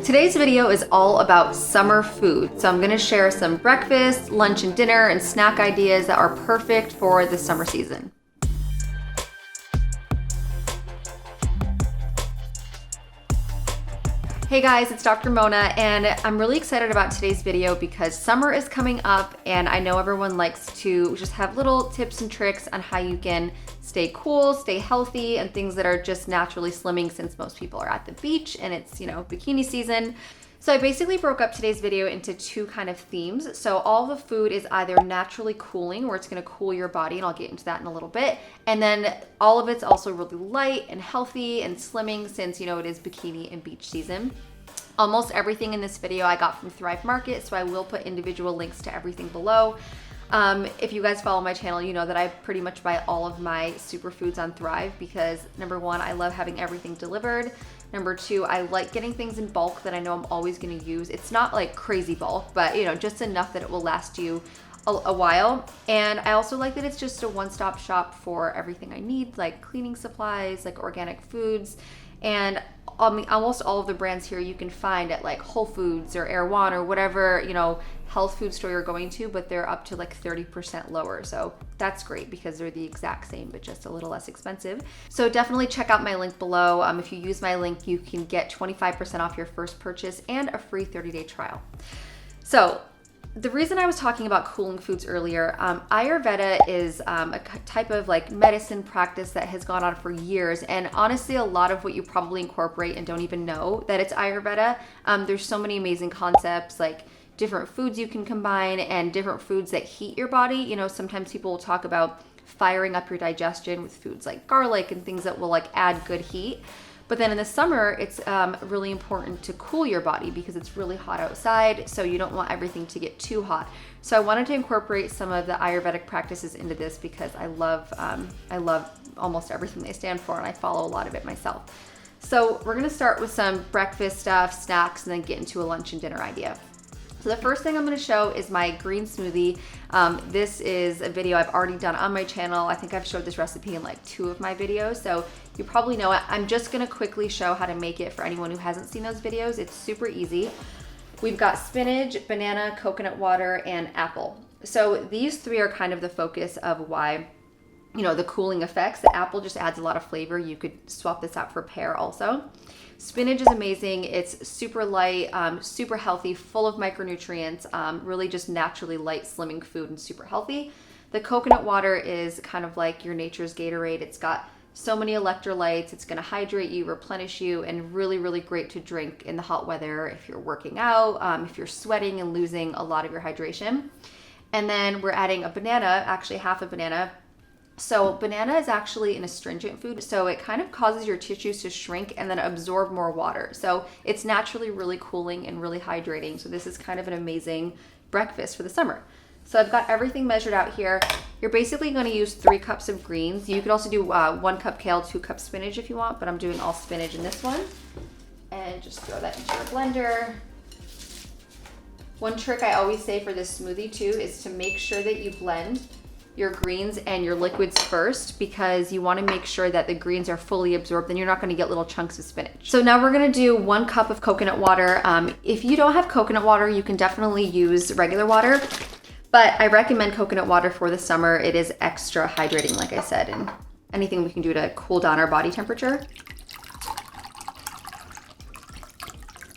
Today's video is all about summer food. So I'm gonna share some breakfast, lunch and dinner, and snack ideas that are perfect for the summer season. Hey guys, it's Dr. Mona, and I'm really excited about today's video because summer is coming up and I know everyone likes to just have little tips and tricks on how you can stay cool, stay healthy, and things that are just naturally slimming since most people are at the beach and it's, bikini season. So I basically broke up today's video into two kind of themes. So all the food is either naturally cooling, where it's gonna cool your body, and I'll get into that in a little bit. And then all of it's also really light and healthy and slimming since, it is bikini and beach season. Almost everything in this video I got from Thrive Market, so I will put individual links to everything below. If you guys follow my channel, you know that I pretty much buy all of my superfoods on Thrive because number one, I love having everything delivered. Number two, I like getting things in bulk that I know I'm always gonna use. It's not like crazy bulk, but just enough that it will last you a while. And I also like that it's just a one-stop shop for everything I need, like cleaning supplies, like organic foods. And almost all of the brands here you can find at like Whole Foods or Erewhon or whatever, health food store you're going to, but they're up to like 30% lower. So that's great because they're the exact same, but just a little less expensive. So definitely check out my link below. If you use my link, you can get 25% off your first purchase and a free 30-day trial. So the reason I was talking about cooling foods earlier, Ayurveda is a type of like medicine practice that has gone on for years. And honestly, a lot of what you probably incorporate and don't even know that it's Ayurveda. There's so many amazing concepts, like different foods you can combine and different foods that heat your body. Sometimes people will talk about firing up your digestion with foods like garlic and things that will like add good heat. But then in the summer, it's really important to cool your body because it's really hot outside, so you don't want everything to get too hot. So I wanted to incorporate some of the Ayurvedic practices into this because I love almost everything they stand for, and I follow a lot of it myself. So we're gonna start with some breakfast stuff, snacks, and then get into a lunch and dinner idea. So the first thing I'm gonna show is my green smoothie. This is a video I've already done on my channel. I think I've showed this recipe in like 2 of my videos, so you probably know it. I'm just gonna quickly show how to make it for anyone who hasn't seen those videos. It's super easy. We've got spinach, banana, coconut water, and apple. So these 3 are kind of the focus of why, the cooling effects. The apple just adds a lot of flavor. You could swap this out for pear also. Spinach is amazing. It's super light, super healthy, full of micronutrients, really just naturally light, slimming food and super healthy. The coconut water is kind of like your nature's Gatorade. It's got so many electrolytes. It's gonna hydrate you, replenish you, and really, really great to drink in the hot weather if you're working out, if you're sweating and losing a lot of your hydration. And then we're adding a banana, actually half a banana. So banana is actually an astringent food, so it kind of causes your tissues to shrink and then absorb more water. So it's naturally really cooling and really hydrating. So this is kind of an amazing breakfast for the summer. So I've got everything measured out here. You're basically going to use 3 cups of greens. You could also do 1 cup kale, 2 cups spinach if you want, but I'm doing all spinach in this one. And just throw that into your blender. One trick I always say for this smoothie too is to make sure that you blend your greens and your liquids first because you want to make sure that the greens are fully absorbed, then you're not going to get little chunks of spinach. So now we're going to do 1 cup of coconut water. If you don't have coconut water, you can definitely use regular water, but I recommend coconut water for the summer. It is extra hydrating, like I said, and anything we can do to cool down our body temperature.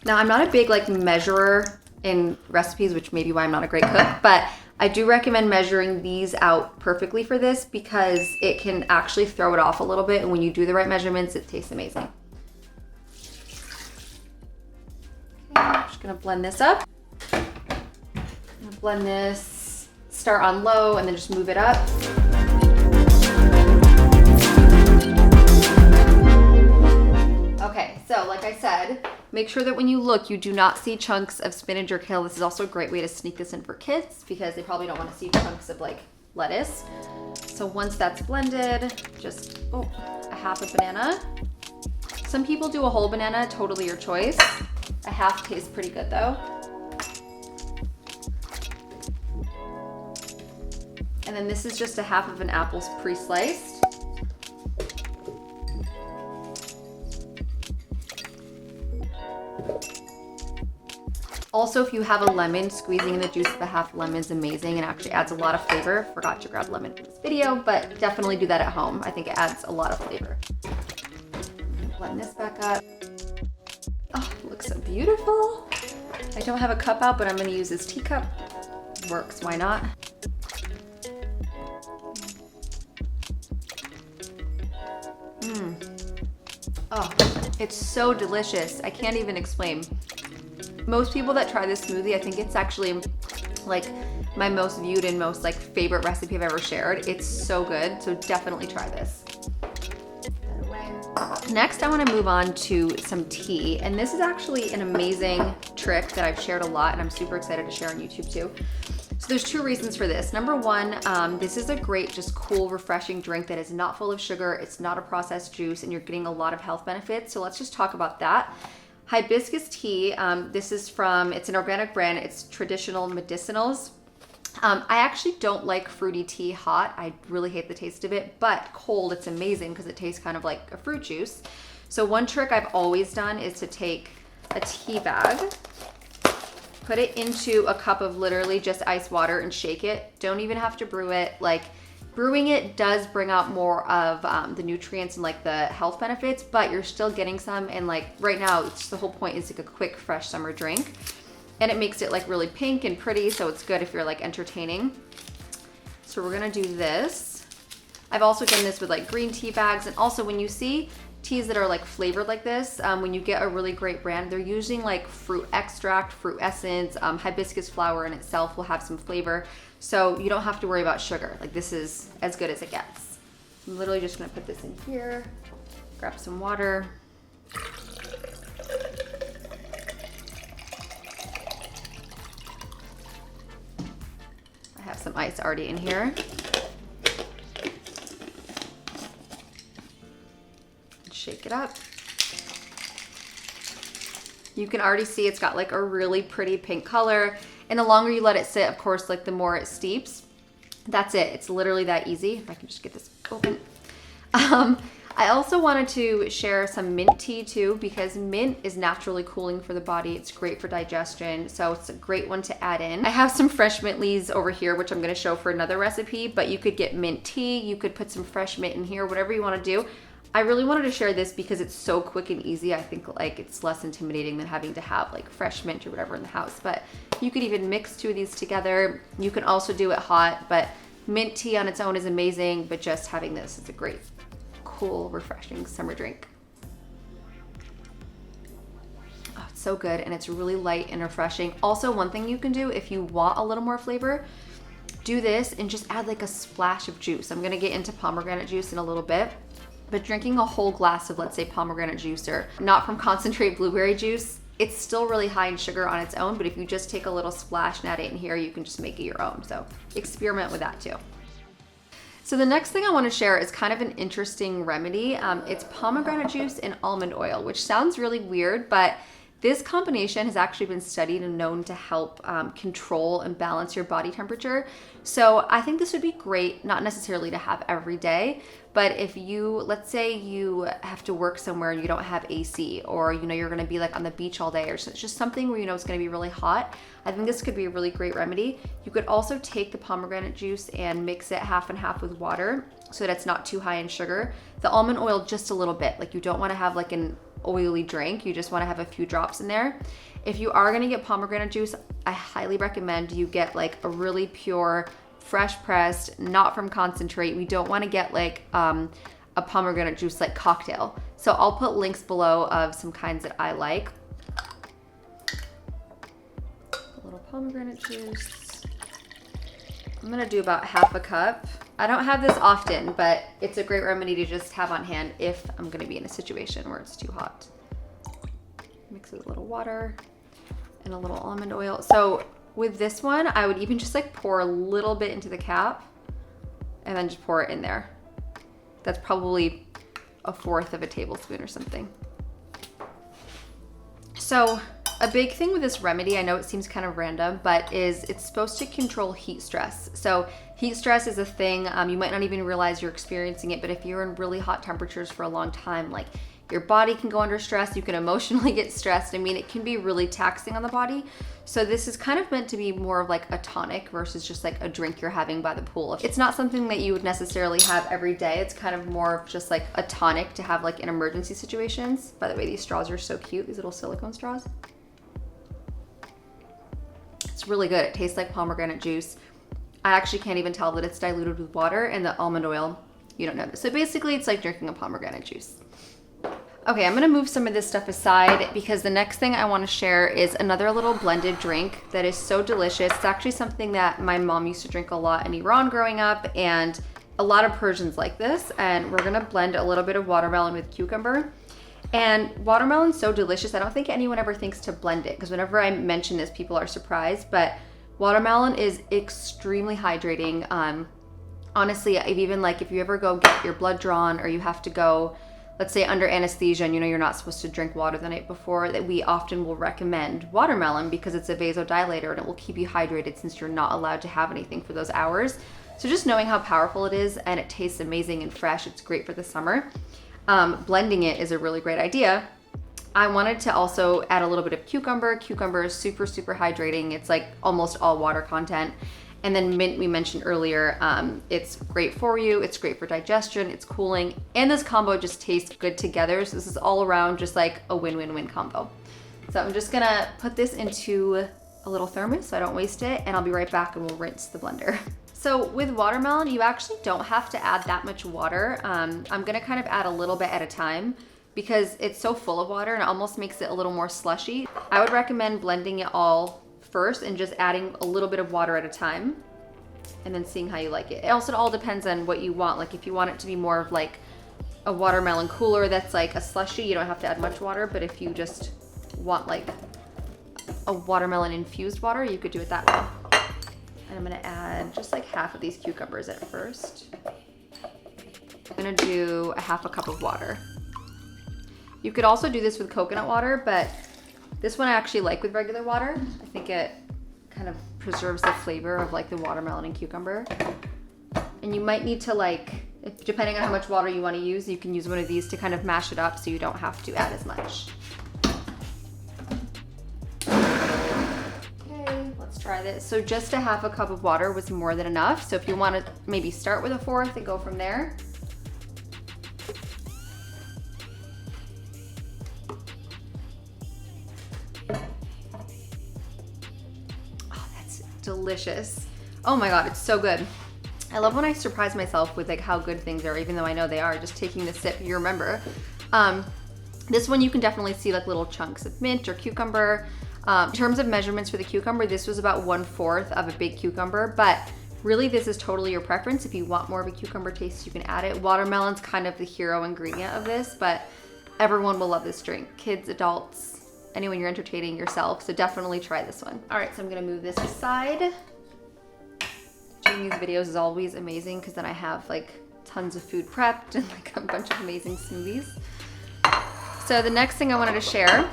Now I'm not a big measurer in recipes, which may be why I'm not a great cook, but I do recommend measuring these out perfectly for this because it can actually throw it off a little bit, and when you do the right measurements, it tastes amazing. Okay, I'm just gonna blend this up. Blend this, start on low, and then just move it up. Okay, so like I said, make sure that when you look, you do not see chunks of spinach or kale. This is also a great way to sneak this in for kids because they probably don't want to see chunks of lettuce. So once that's blended, just a half a banana. Some people do a whole banana, totally your choice. A half tastes pretty good though. And then this is just a half of an apple pre-sliced. Also, if you have a lemon, squeezing the juice of the half lemon is amazing and actually adds a lot of flavor. Forgot to grab lemon for this video, but definitely do that at home. I think it adds a lot of flavor. Blend this back up. Oh, it looks so beautiful. I don't have a cup out, but I'm gonna use this teacup. Works, why not? Oh, it's so delicious. I can't even explain. Most people that try this smoothie, I think it's actually like my most viewed and most like favorite recipe I've ever shared. It's so good, so definitely try this. Next, I want to move on to some tea, and this is actually an amazing trick that I've shared a lot, and I'm super excited to share on YouTube too. So there's two reasons for this. Number one, this is a great, just cool, refreshing drink that is not full of sugar. It's not a processed juice, and you're getting a lot of health benefits. So let's just talk about that. Hibiscus tea, it's an organic brand. It's Traditional Medicinals. I actually don't like fruity tea hot. I really hate the taste of it, but cold, it's amazing because it tastes kind of like a fruit juice. So one trick I've always done is to take a tea bag, put it into a cup of literally just ice water and shake it. Don't even have to brew it. Like, brewing it does bring out more of the nutrients and like the health benefits, but you're still getting some. And like right now, it's just, the whole point is like a quick, fresh summer drink. And it makes it like really pink and pretty, so it's good if you're like entertaining. So we're gonna do this. I've also done this with like green tea bags, and also when you see teas that are like flavored like this, when you get a really great brand, they're using like fruit extract, fruit essence, hibiscus flower in itself will have some flavor. So you don't have to worry about sugar. Like, this is as good as it gets. I'm literally just gonna put this in here, grab some water. I have some ice already in here. Shake it up. You can already see it's got like a really pretty pink color. And the longer you let it sit, of course, like the more it steeps. That's it. It's literally that easy. If I can just get this open. I also wanted to share some mint tea too, because mint is naturally cooling for the body. It's great for digestion, so it's a great one to add in. I have some fresh mint leaves over here, which I'm gonna show for another recipe, but you could get mint tea, you could put some fresh mint in here, whatever you wanna do. I really wanted to share this because it's so quick and easy. I think like it's less intimidating than having to have like fresh mint or whatever in the house, but you could even mix two of these together. You can also do it hot, but mint tea on its own is amazing, but just having this is a great, cool, refreshing summer drink. Oh, it's so good, and it's really light and refreshing. Also, one thing you can do if you want a little more flavor, do this and just add like a splash of juice. I'm gonna get into pomegranate juice in a little bit, but drinking a whole glass of, let's say, pomegranate juice, or not from concentrate blueberry juice, it's still really high in sugar on its own, but if you just take a little splash and add it in here, you can just make it your own. So experiment with that too. So the next thing I want to share is kind of an interesting remedy. It's pomegranate juice and almond oil, which sounds really weird, but this combination has actually been studied and known to help control and balance your body temperature. So I think this would be great, not necessarily to have every day, but if you, let's say you have to work somewhere and you don't have AC, or you know you're gonna be like on the beach all day, or it's just something where you know it's gonna be really hot, I think this could be a really great remedy. You could also take the pomegranate juice and mix it half and half with water so that it's not too high in sugar. The almond oil just a little bit, like you don't wanna have like an oily drink, you just wanna have a few drops in there. If you are gonna get pomegranate juice, I highly recommend you get like a really pure, fresh pressed, not from concentrate. We don't wanna get like a pomegranate juice like cocktail. So I'll put links below of some kinds that I like. A little pomegranate juice. I'm gonna do about half a cup. I don't have this often, but it's a great remedy to just have on hand if I'm gonna be in a situation where it's too hot. Mix it with a little water and a little almond oil. So with this one, I would even just like pour a little bit into the cap and then just pour it in there. That's probably 1/4 of a tablespoon or something. So a big thing with this remedy, I know it seems kind of random, but is it's supposed to control heat stress. So heat stress is a thing, you might not even realize you're experiencing it, but if you're in really hot temperatures for a long time, like Your body can go under stress. You can emotionally get stressed. I mean, it can be really taxing on the body. So this is kind of meant to be more of like a tonic versus just like a drink you're having by the pool. It's not something that you would necessarily have every day. It's kind of more of just like a tonic to have like in emergency situations. By the way, these straws are so cute, these little silicone straws. It's really good. It tastes like pomegranate juice. I actually can't even tell that it's diluted with water, and the almond oil, you don't notice. So basically it's like drinking a pomegranate juice. Okay, I'm gonna move some of this stuff aside because the next thing I wanna share is another little blended drink that is so delicious. It's actually something that my mom used to drink a lot in Iran growing up, and a lot of Persians like this. And we're gonna blend a little bit of watermelon with cucumber. And watermelon's so delicious. I don't think anyone ever thinks to blend it, because whenever I mention this, people are surprised, but watermelon is extremely hydrating. Honestly, if you ever go get your blood drawn, or you have to go, let's say under anesthesia, and you know you're not supposed to drink water the night before, that we often will recommend watermelon because it's a vasodilator and it will keep you hydrated since you're not allowed to have anything for those hours. So just knowing how powerful it is, and it tastes amazing and fresh, it's great for the summer. Blending it is a really great idea. I wanted to also add a little bit of cucumber. Cucumber is super, super hydrating. It's like almost all water content. And then mint, we mentioned earlier, it's great for you. It's great for digestion. It's cooling. And this combo just tastes good together. So this is all around just like a win-win-win combo. So I'm just gonna put this into a little thermos so I don't waste it. And I'll be right back and we'll rinse the blender. So with watermelon, you actually don't have to add that much water. I'm gonna kind of add a little bit at a time because it's so full of water and it almost makes it a little more slushy. I would recommend blending it all first and just adding a little bit of water at a time and then seeing how you like it. It also all depends on what you want. Like if you want it to be more of like a watermelon cooler that's like a slushy, you don't have to add much water. But if you just want like a watermelon infused water, you could do it that way. And I'm gonna add just like half of these cucumbers at first. I'm gonna do a half a cup of water. You could also do this with coconut water, but this one I actually like with regular water. I think it kind of preserves the flavor of like the watermelon and cucumber. And you might need to depending on how much water you want to use, you can use one of these to kind of mash it up so you don't have to add as much. Okay, let's try this. So just a half a cup of water was more than enough. So if you want to maybe start with a fourth and go from there. Delicious. Oh my God, it's so good. I love when I surprise myself with like how good things are, even though I know they are. Just taking the sip, you remember. This one you can definitely see like little chunks of mint or cucumber. In terms of measurements for the cucumber, this was about 1/4 of a big cucumber, but really this is totally your preference. If you want more of a cucumber taste, you can add it. Watermelon's kind of the hero ingredient of this, but everyone will love this drink. Kids, adults, anyone you're entertaining yourself. So definitely try this one. All right, so I'm gonna move this aside. Doing these videos is always amazing because then I have like tons of food prepped and like a bunch of amazing smoothies. So the next thing I wanted to share,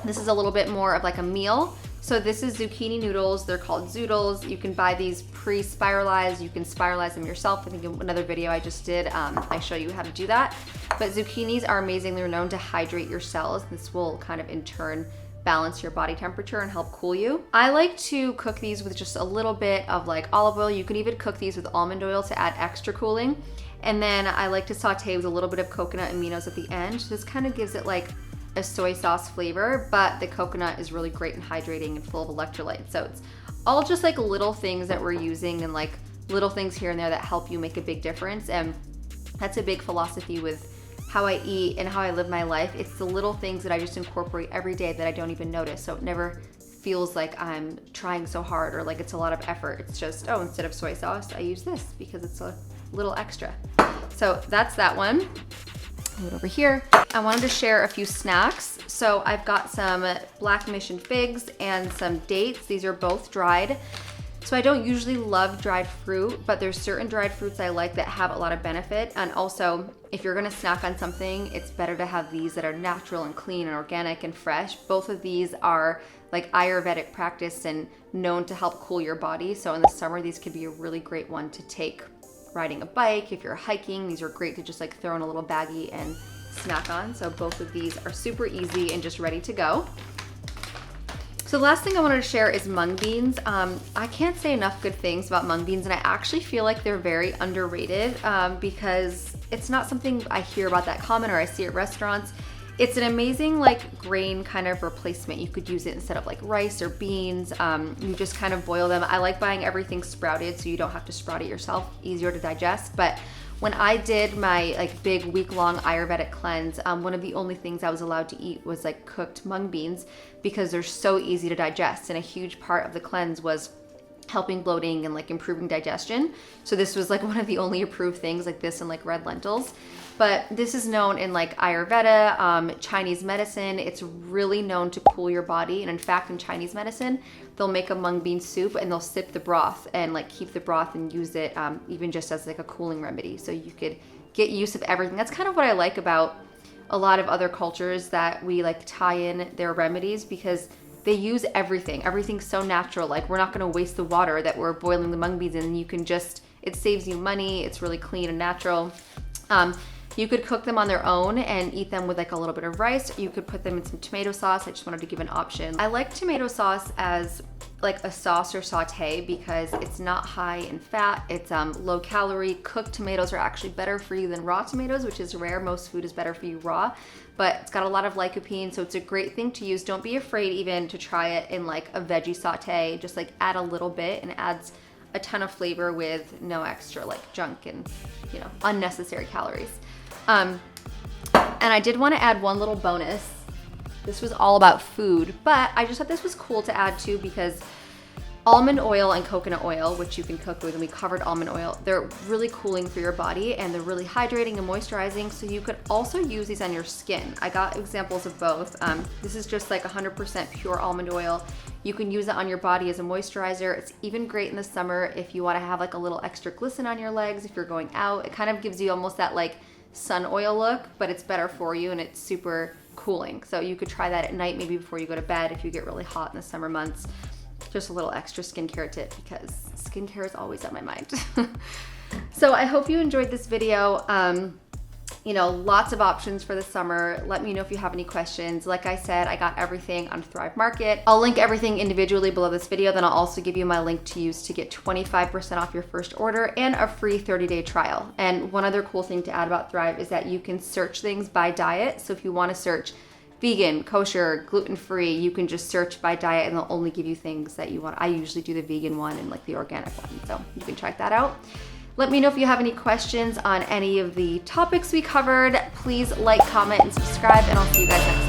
this is a little bit more of like a meal. So this is zucchini noodles. They're called zoodles. You can buy these pre-spiralized. You can spiralize them yourself. I think in another video I just did, I show you how to do that. But zucchinis are amazing. They're known to hydrate your cells. This will kind of in turn balance your body temperature and help cool you. I like to cook these with just a little bit of like olive oil. You can even cook these with almond oil to add extra cooling. And then I like to saute with a little bit of coconut aminos at the end. This kind of gives it like a soy sauce flavor, but the coconut is really great and hydrating and full of electrolytes. So it's all just like little things that we're using and like little things here and there that help you make a big difference. And that's a big philosophy with how I eat and how I live my life. It's the little things that I just incorporate every day that I don't even notice. So it never feels like I'm trying so hard or like it's a lot of effort. It's just, oh, instead of soy sauce, I use this because it's a little extra. So that's that one. Move it over here. I wanted to share a few snacks. So I've got some black mission figs and some dates. These are both dried. So I don't usually love dried fruit, but there's certain dried fruits I like that have a lot of benefit. And also, if you're gonna snack on something, it's better to have these that are natural and clean and organic and fresh. Both of these are like Ayurvedic practice and known to help cool your body. So in the summer, these could be a really great one to take riding a bike. If you're hiking, these are great to just like throw in a little baggie and snack on. So both of these are super easy and just ready to go. So the last thing I wanted to share is mung beans. I can't say enough good things about mung beans, and I actually feel like they're very underrated because it's not something I hear about that common or I see at restaurants. It's an amazing like grain kind of replacement. You could use it instead of like rice or beans. You just kind of boil them. I like buying everything sprouted so you don't have to sprout it yourself, easier to digest. But when I did my like big week-long Ayurvedic cleanse, one of the only things I was allowed to eat was like cooked mung beans because they're so easy to digest. And a huge part of the cleanse was helping bloating and like improving digestion. So this was like one of the only approved things, like this and like red lentils. But this is known in like Ayurveda, Chinese medicine. It's really known to cool your body. And in fact, in Chinese medicine, they'll make a mung bean soup and they'll sip the broth and like keep the broth and use it even just as like a cooling remedy. So you could get use of everything. That's kind of what I like about a lot of other cultures, that we like tie in their remedies because they use everything. Everything's so natural. Like, we're not going to waste the water that we're boiling the mung beans in. And you can just, it saves you money. It's really clean and natural. You could cook them on their own and eat them with like a little bit of rice. You could put them in some tomato sauce. I just wanted to give an option. I like tomato sauce as like a sauce or saute because it's not high in fat. It's low calorie. Cooked tomatoes are actually better for you than raw tomatoes, which is rare. Most food is better for you raw, but it's got a lot of lycopene, so it's a great thing to use. Don't be afraid even to try it in like a veggie saute. Just like add a little bit, and it adds a ton of flavor with no extra like junk and, you know, unnecessary calories. And I did want to add one little bonus. This was all about food, but I just thought this was cool to add too because almond oil and coconut oil, which you can cook with, and we covered almond oil, they're really cooling for your body and they're really hydrating and moisturizing. So you could also use these on your skin. I got examples of both. This is just like 100% pure almond oil. You can use it on your body as a moisturizer. It's even great in the summer if you want to have like a little extra glisten on your legs if you're going out. It kind of gives you almost that like sun oil look, but it's better for you and it's super cooling. So you could try that at night, maybe before you go to bed if you get really hot in the summer months. Just a little extra skincare tip because skincare is always on my mind. So I hope you enjoyed this video. You know, lots of options for the summer. Let me know if you have any questions. Like I said, I got everything on Thrive Market. I'll link everything individually below this video. Then I'll also give you my link to use to get 25% off your first order and a free 30-day trial. And one other cool thing to add about Thrive is that you can search things by diet. So if you want to search vegan, kosher, gluten-free, you can just search by diet and they'll only give you things that you want. I usually do the vegan one and like the organic one. So you can check that out. Let me know if you have any questions on any of the topics we covered. Please like, comment, and subscribe, and I'll see you guys next time.